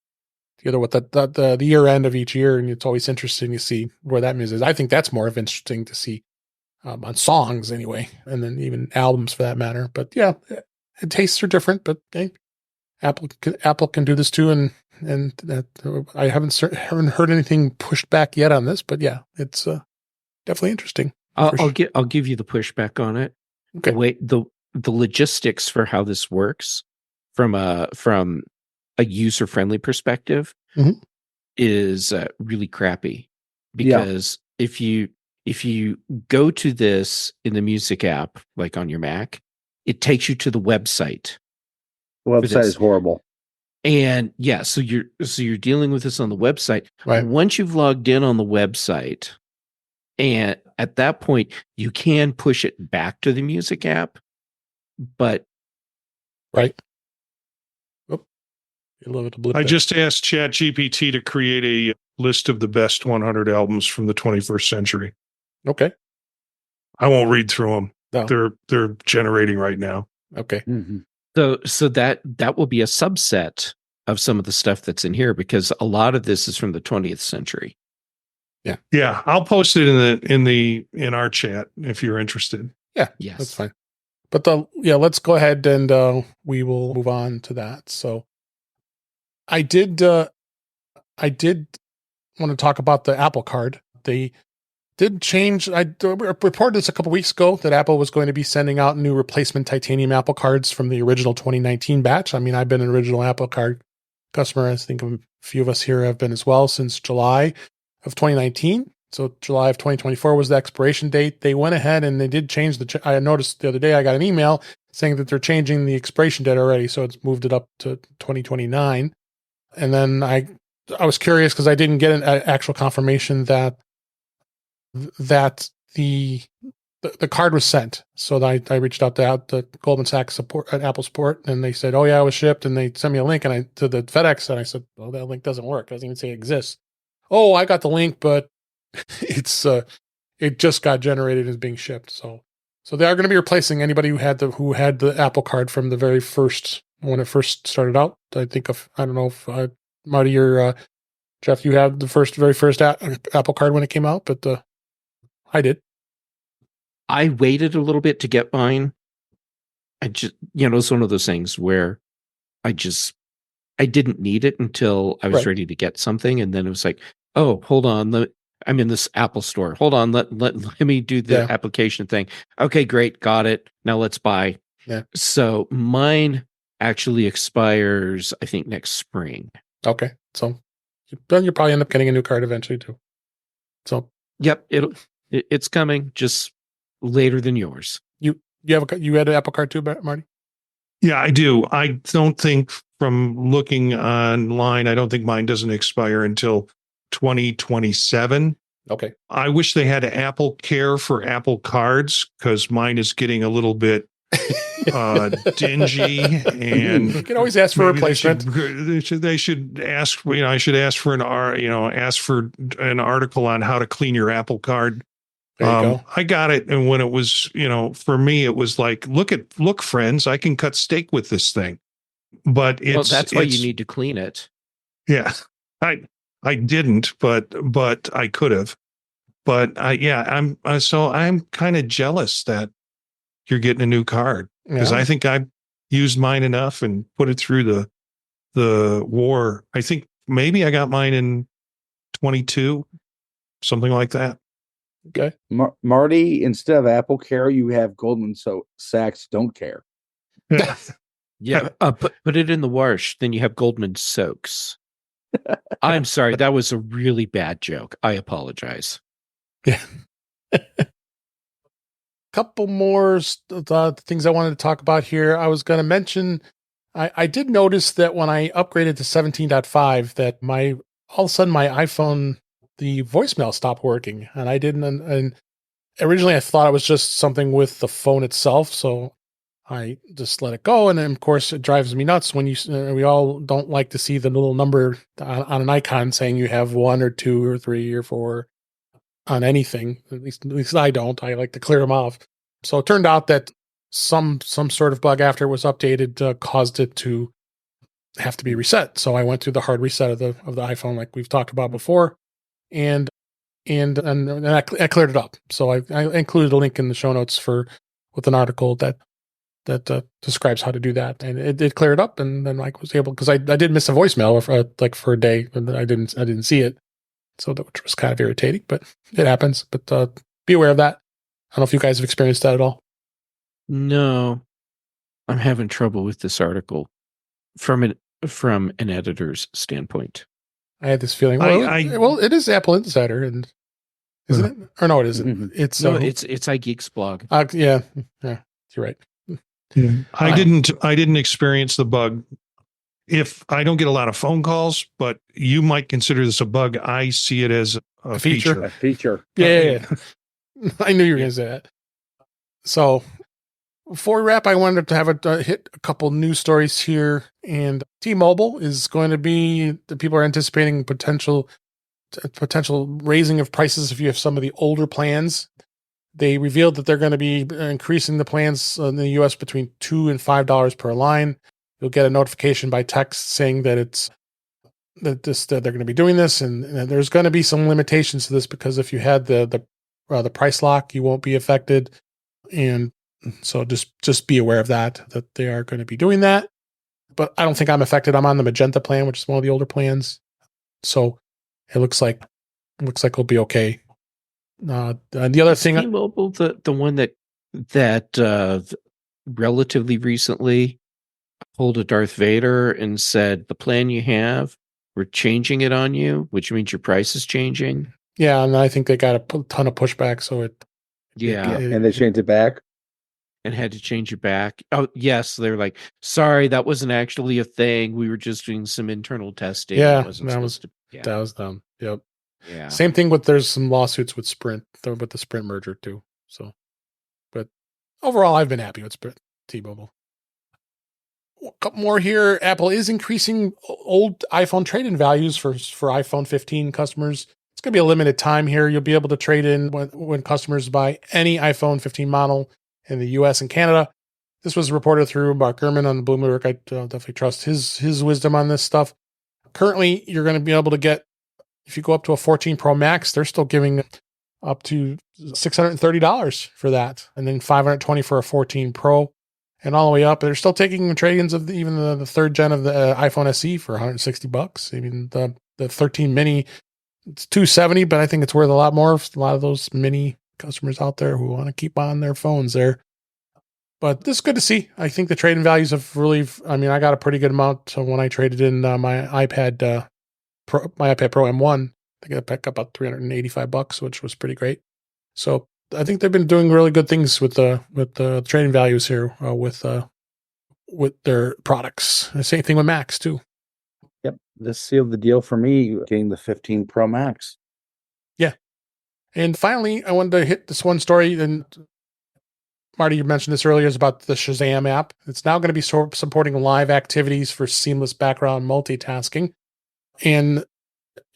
together what the year end of each year, and it's always interesting to see where that music is. I think that's more of interesting to see on songs anyway, and then even albums for that matter. But yeah, tastes are different, but hey, Apple can do this too, and I haven't heard anything pushed back yet on this, but yeah, it's definitely interesting. I'll give you the pushback on it. Okay. The logistics for how this works from a user friendly perspective is really crappy, because if you go to this in the music app, like on your Mac, it takes you to the website. The website is horrible. And yeah, so you're dealing with this on the website. Right. Once you've logged in on the website, and at that point, you can push it back to the music app, but right. I just asked ChatGPT to create a list of the best 100 albums from the 21st century. Okay. I won't read through them. No. They're generating right now. Okay. Mm-hmm. So that will be a subset of some of the stuff that's in here, because a lot of this is from the 20th century. Yeah. I'll post it in our chat if you're interested. Yeah. Yes. That's fine. But let's go ahead and we will move on to that. So I did want to talk about the Apple Card. They did change. I reported this a couple weeks ago that Apple was going to be sending out new replacement titanium Apple Cards from the original 2019 batch. I mean, I've been an original Apple Card customer. I think a few of us here have been as well since July of 2019. So July of 2024 was the expiration date. They went ahead and they did change I noticed the other day I got an email saying that they're changing the expiration date already. So it's moved it up to 2029. And then I was curious because I didn't get an actual confirmation that the card was sent. So I reached out to the Goldman Sachs support at Apple support, and they said, "Oh yeah, it was shipped." And they sent me a link, and to the FedEx, and I said, "Well, that link doesn't work. It doesn't even say it exists." Oh, I got the link, but it just got generated as being shipped. So they are going to be replacing anybody who had the Apple card from the very first when it first started out. I don't know if Marty or Jeff, you had the very first Apple card when it came out, but I did. I waited a little bit to get mine. I just, it's one of those things where I didn't need it until I was ready to get something. And then it was like, oh, hold on. I'm in this Apple store. Hold on. Let me do the application thing. Okay, great. Got it. Now let's buy. Yeah. So mine actually expires, I think, next spring. Okay. So then you'll probably end up getting a new card eventually too. So yep, it's coming, just later than yours. You had an Apple card too, Marty? Yeah, I do. I don't think from looking online, I don't think mine doesn't expire until 2027. Okay. I wish they had Apple Care for Apple cards because mine is getting a little bit dingy, and you can always ask for a replacement. They should ask. I should ask for ask for an article on how to clean your Apple card. There you go. I got it, and when it was, for me, it was like, look, friends, I can cut steak with this thing. But that's why you need to clean it. Yeah, I didn't, but I could have. But I'm kind of jealous that you're getting a new card because I think I used mine enough and put it through the war. I think maybe I got mine in 22, something like that. Okay. Marty, instead of Apple Care, you have Goldman Sachs Don't Care. Yeah. Put it in the wash. Then you have Goldman Soaks. I'm sorry. That was a really bad joke. I apologize. Yeah. Couple more things I wanted to talk about here. I was going to mention, I did notice that when I upgraded to 17.5, that all of a sudden my iPhone, the voicemail stopped working, and I didn't. And originally I thought it was just something with the phone itself, so I just let it go. And then, of course, it drives me nuts when we all don't like to see the little number on an icon saying you have 1 or 2 or 3 or 4 on anything. At least I don't. I like to clear them off. So it turned out that some sort of bug after it was updated caused it to have to be reset. So I went through the hard reset of the iPhone, like we've talked about before, and I cleared it up. So I included a link in the show notes with an article that describes how to do that, and it did clear it up. And then I was able, because I did miss a voicemail for a day, and I didn't see it. So which was kind of irritating, but it happens. But be aware of that. I don't know if you guys have experienced that at all. No, I'm having trouble with this article from an editor's standpoint. I had this feeling. Well, it is Apple Insider, and isn't it? Or no, it isn't. It's iGeek's blog. Yeah, you're right. Yeah. I didn't experience the bug. If I don't get a lot of phone calls, but you might consider this a bug, I see it as a feature. A feature. Yeah. I knew you were going to say that. So before we wrap, I wanted to have hit a couple news stories here. And T-Mobile is going to be, the people are anticipating potential raising of prices if you have some of the older plans. They revealed that they're going to be increasing the plans in the U.S. between $2 and $5 per line. You'll get a notification by text saying that that they're going to be doing this, and there's going to be some limitations to this because if you had the price lock, you won't be affected, and so just be aware of that they are going to be doing that. But I don't think I'm affected. I'm on the Magenta plan, which is one of the older plans, so it looks like we'll be okay. The other thing, T-Mobile, the one that relatively recently pulled a Darth Vader and said, the plan you have, we're changing it on you, which means your price is changing. Yeah, and I think they got a ton of pushback, so And they changed it back. and had to change it back. Oh, yes. They're like, sorry, that wasn't actually a thing. We were just doing some internal testing. Yeah, It wasn't that supposed was to. that was them. Yep. Yeah. Same thing with there's some lawsuits with Sprint, with the Sprint merger too. So, but overall, I've been happy with Sprint T-Mobile. A couple more here. Apple is increasing old iPhone trade-in values for iPhone 15 customers. It's going to be a limited time here. You'll be able to trade in when customers buy any iPhone 15 model in the U.S. and Canada. This was reported through Mark Gurman on Bloomberg. I definitely trust his wisdom on this stuff. Currently, you're going to be able to get, if you go up to a 14 Pro Max, they're still giving up to $630 for that, and then $520 for a 14 Pro, and all the way up. They're still taking trade-ins of even the third gen of the iPhone SE for $160. I mean, the 13 mini, it's $270, but I think it's worth a lot more. A lot of those mini customers out there who want to keep on their phones there. But this is good to see. I think the trade-in values have really, I mean, I got a pretty good amount when I traded in my iPad Pro M1. I got pick up about $385, which was pretty great. So I think they've been doing really good things with the trading values here with their products. The same thing with Macs too. Yep, this sealed the deal for me getting the 15 Pro Max. Yeah, and finally, I wanted to hit this one story. And Marty, you mentioned this earlier, is about the Shazam app. It's now going to be supporting live activities for seamless background multitasking, and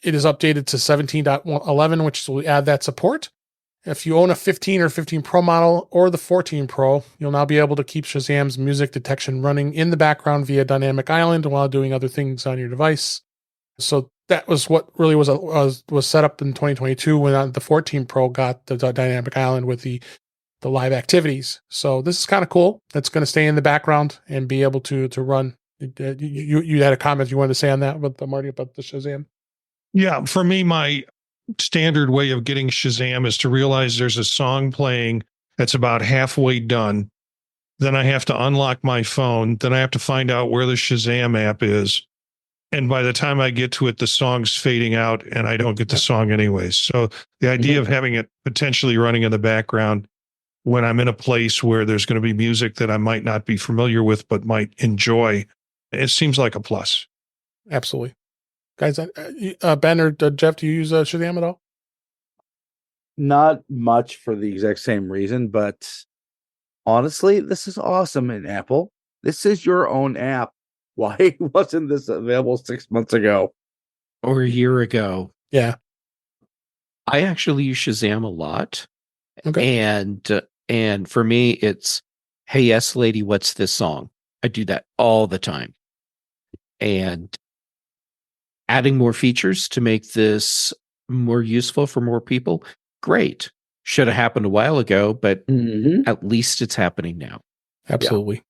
it is updated to 17.11, which will add that support. If you own a 15 or 15 Pro model or the 14 Pro, you'll now be able to keep Shazam's music detection running in the background via Dynamic Island while doing other things on your device. So that was what really was set up in 2022 when the 14 Pro got the Dynamic Island with the live activities. So this is kind of cool. It's going to stay in the background and be able to run. You had a comment you wanted to say on that, Marty, about the Shazam? Yeah, for me, my standard way of getting Shazam is to realize there's a song playing that's about halfway done. Then I have to unlock my phone. Then I have to find out where the Shazam app is. And by the time I get to it, the song's fading out and I don't get the song anyways. So the idea of having it potentially running in the background when I'm in a place where there's going to be music that I might not be familiar with, but might enjoy, it seems like a plus. Absolutely. Guys, Ben or Jeff, do you use Shazam at all? Not much for the exact same reason, but honestly, this is awesome in Apple. This is your own app. Why wasn't this available 6 months ago? Or a year ago? Yeah. I actually use Shazam a lot. Okay. And for me, it's, hey, yes, lady, what's this song? I do that all the time. And adding more features to make this more useful for more people, great. Should have happened a while ago, but at least it's happening now. Absolutely. Yeah.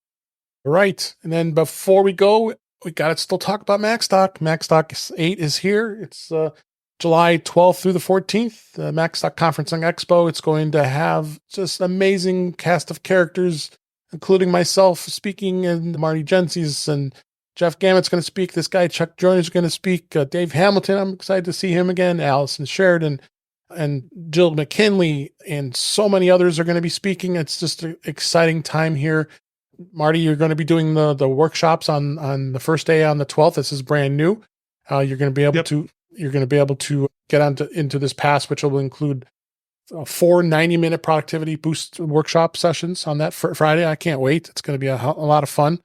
All right. And then before we go, we got to still talk about Macstock. Macstock 8 is here. It's July 12th through the 14th, the Macstock Conference and Expo. It's going to have just an amazing cast of characters, including myself speaking, and Marty Jencius, and Jeff Gamet's going to speak. This guy, Chuck Joyner's going to speak. Dave Hamilton, I'm excited to see him again. Allison Sheridan and Jill McKinley and so many others are going to be speaking. It's just an exciting time here. Marty, you're going to be doing the workshops on the first day on the 12th. This is brand new. You're going to be able to get into this pass, which will include 4 90-minute productivity boost workshop sessions on that Friday. I can't wait. It's going to be a lot of fun.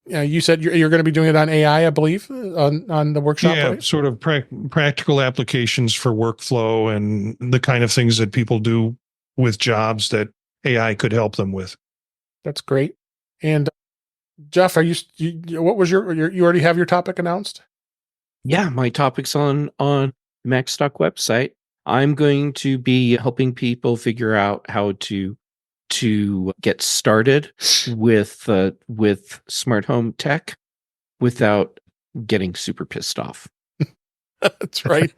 You said you're going to be doing it on AI, I believe, on the workshop. Yeah, right? Sort of practical applications for workflow and the kind of things that people do with jobs that AI could help them with. That's great. And Jeff, what was you already have your topic announced? Yeah, my topic's on Macstock website. I'm going to be helping people figure out how to get started with smart home tech without getting super pissed off. That's right.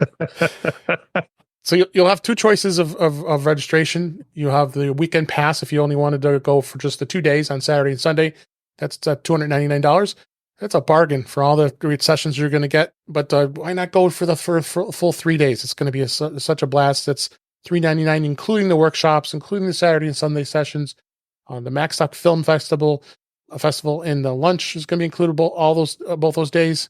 So you'll have 2 choices of registration. You have the weekend pass if you only wanted to go for just the 2 days on Saturday and Sunday. That's $299. That's a bargain for all the great sessions you're going to get. But why not go for the full 3 days? It's going to be such a blast. It's $399, including the workshops, including the Saturday and Sunday sessions, the Macstock Film Festival, and the lunch is going to be included both those days.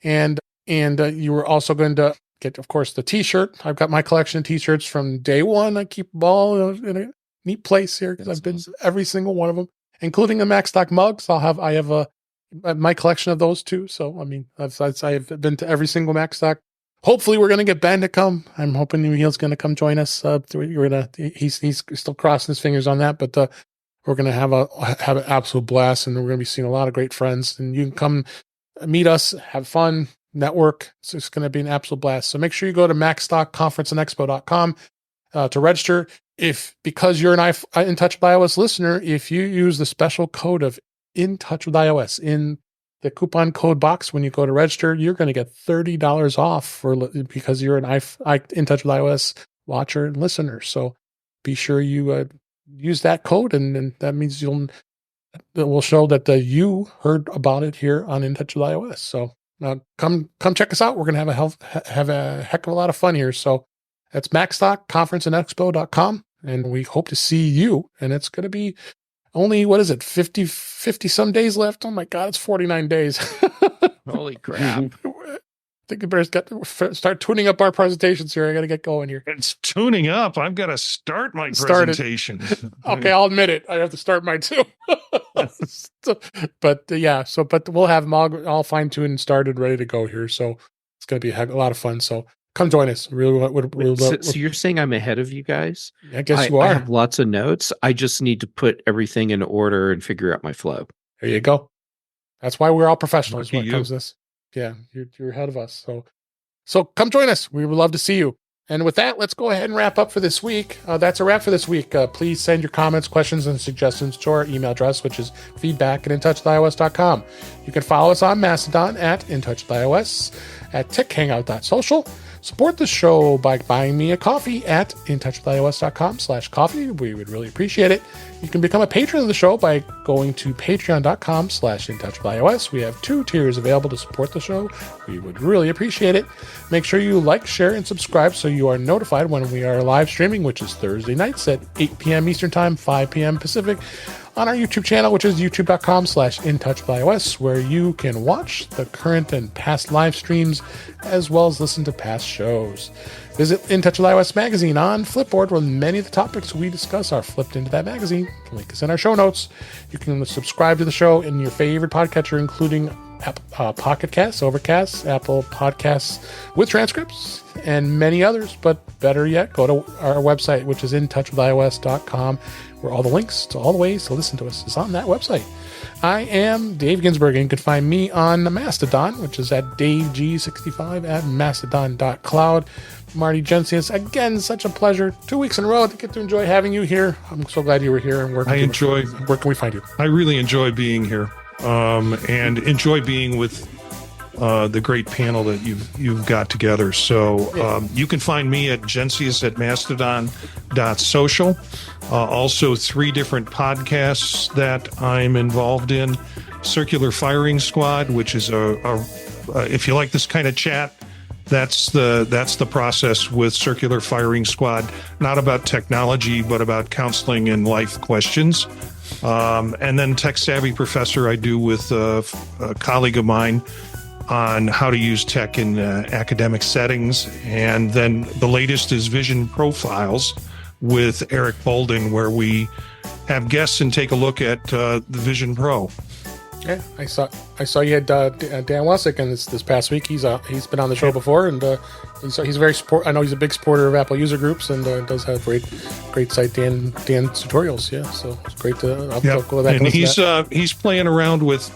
And you were also going to get, of course, the T-shirt. I've got my collection of T-shirts from day one. I keep them all in a neat place here because I've been to every single one of them, including the Macstock mugs. I have my collection of those too. So, I mean, I've been to every single Macstock. Hopefully we're going to get Ben to come. I'm hoping he's going to come join us. He's still crossing his fingers on that, but we're going to have an absolute blast, and we're going to be seeing a lot of great friends, and you can come meet us, have fun, network. So it's going to be an absolute blast. So make sure you go to macstockconferenceandexpo.com to register. Because you're an In Touch with iOS listener, if you use the special code of In Touch with iOS in the coupon code box when you go to register, you're going to get $30 off because you're an In Touch with iOS watcher and listener. So be sure you use that code, and that means it will show that you heard about it here on In Touch with iOS. So come check us out. We're going to have a heck of a lot of fun here. So that's macstockconferenceandexpo.com, and we hope to see you. And it's going to be only, 50 some days left. Oh my God, it's 49 days. Holy crap. I think we better start tuning up our presentations here. I got to get going here. It's tuning up. I've got to start my presentation. Okay, I'll admit it. I have to start mine too. But we'll have them all fine-tuned and started, ready to go here. So it's going to be a lot of fun. So come join us. So you're saying I'm ahead of you guys? I guess you are. I have lots of notes. I just need to put everything in order and figure out my flow. There you go. That's why we're all professionals Lucky when it you. comes to this. Yeah, you're ahead of us. So come join us. We would love to see you. And with that, let's go ahead and wrap up for this week. That's a wrap for this week. Please send your comments, questions, and suggestions to our email address, which is feedback@intouchwithios.com. You can follow us on Mastadon at intouchwithios, at techhangout.social. Support the show by buying me a coffee at intouchwithios.com/coffee. We would really appreciate it. You can become a patron of the show by going to patreon.com/intouchwithios. We have 2 tiers available to support the show. We would really appreciate it. Make sure you like, share, and subscribe so you are notified when we are live streaming, which is Thursday nights at 8 p.m. Eastern Time, 5 p.m. Pacific, on our YouTube channel, which is youtube.com/intouchwithios, where you can watch the current and past live streams, as well as listen to past shows. Visit In Touch with iOS magazine on Flipboard, where many of the topics we discuss are flipped into that magazine. The link is in our show notes. You can subscribe to the show in your favorite podcatcher, including Pocket Casts, Overcast, Apple Podcasts with transcripts, and many others. But better yet, go to our website, which is intouchwithios.com, where all the links to all the ways to listen to us is on that website. I am Dave Ginsburg, and you can find me on Mastadon, which is at DaveG65 at mastodon.cloud. Marty Jencius, again, such a pleasure. 2 weeks in a row to get to enjoy having you here. I'm so glad you were here. And where can we find you? I really enjoy being here, and enjoy being with the great panel that you've got together. So you can find me at Jencius at mastodon.social. Also 3 different podcasts that I'm involved in. Circular Firing Squad, which is if you like this kind of chat, that's the process with Circular Firing Squad. Not about technology, but about counseling and life questions. And then Tech Savvy Professor I do with a colleague of mine on how to use tech in academic settings. And then the latest is Vision Profiles with Eric Bolden, where we have guests and take a look at the Vision Pro. Yeah, I saw you had Dan Wasick in this past week. He's been on the show before, and he's very support. I know he's a big supporter of Apple user groups, and does have great site Dan tutorials. Yeah, so it's great to go back and he's playing around with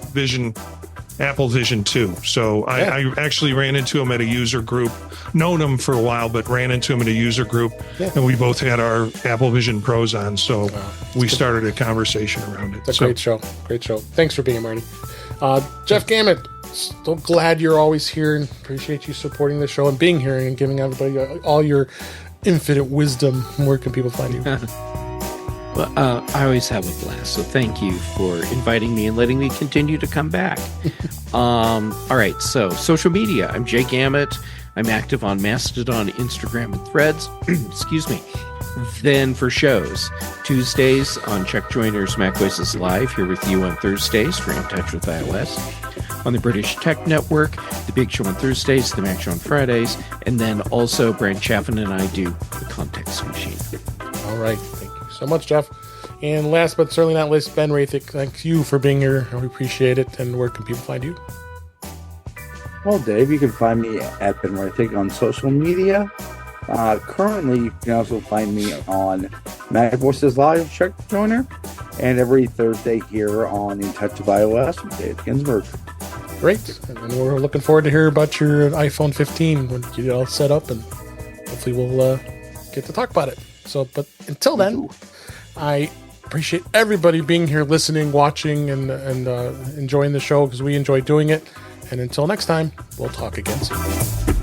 Apple Vision 2. So I actually ran into him at a user group, known him for a while, but ran into him at a user group, and we both had our Apple Vision Pros on. So we started a conversation around it. It's a great show. Great show. Thanks for being here, Marty. Jeff Gamet, so glad you're always here, and appreciate you supporting the show and being here and giving everybody all your infinite wisdom. Where can people find you? Well, I always have a blast, so thank you for inviting me and letting me continue to come back. All right, so social media. I'm Jay Gamet. I'm active on Mastadon, Instagram, and Threads. Excuse me. Then for shows, Tuesdays on Chuck Joyner's Mac Voices Live, here with you on Thursdays for In Touch with iOS. On the British Tech Network, The Big Show on Thursdays, The Mac Show on Fridays, and then also Brent Chaffin and I do The Context Machine. All right. Thank you so much, Jeff. And last but certainly not least, Ben Roethig, thank you for being here. We appreciate it. And where can people find you? Well, Dave, you can find me at Ben Roethig on social media. Currently, you can also find me on Mac Voices Live, Chuck Joyner, and every Thursday here on In Touch with iOS with Dave Ginsburg. Great. And we're looking forward to hear about your iPhone 15 when you get it all set up, and hopefully we'll get to talk about it. So, but until then, I appreciate everybody being here, listening, watching, and enjoying the show because we enjoy doing it. And until next time, we'll talk again soon.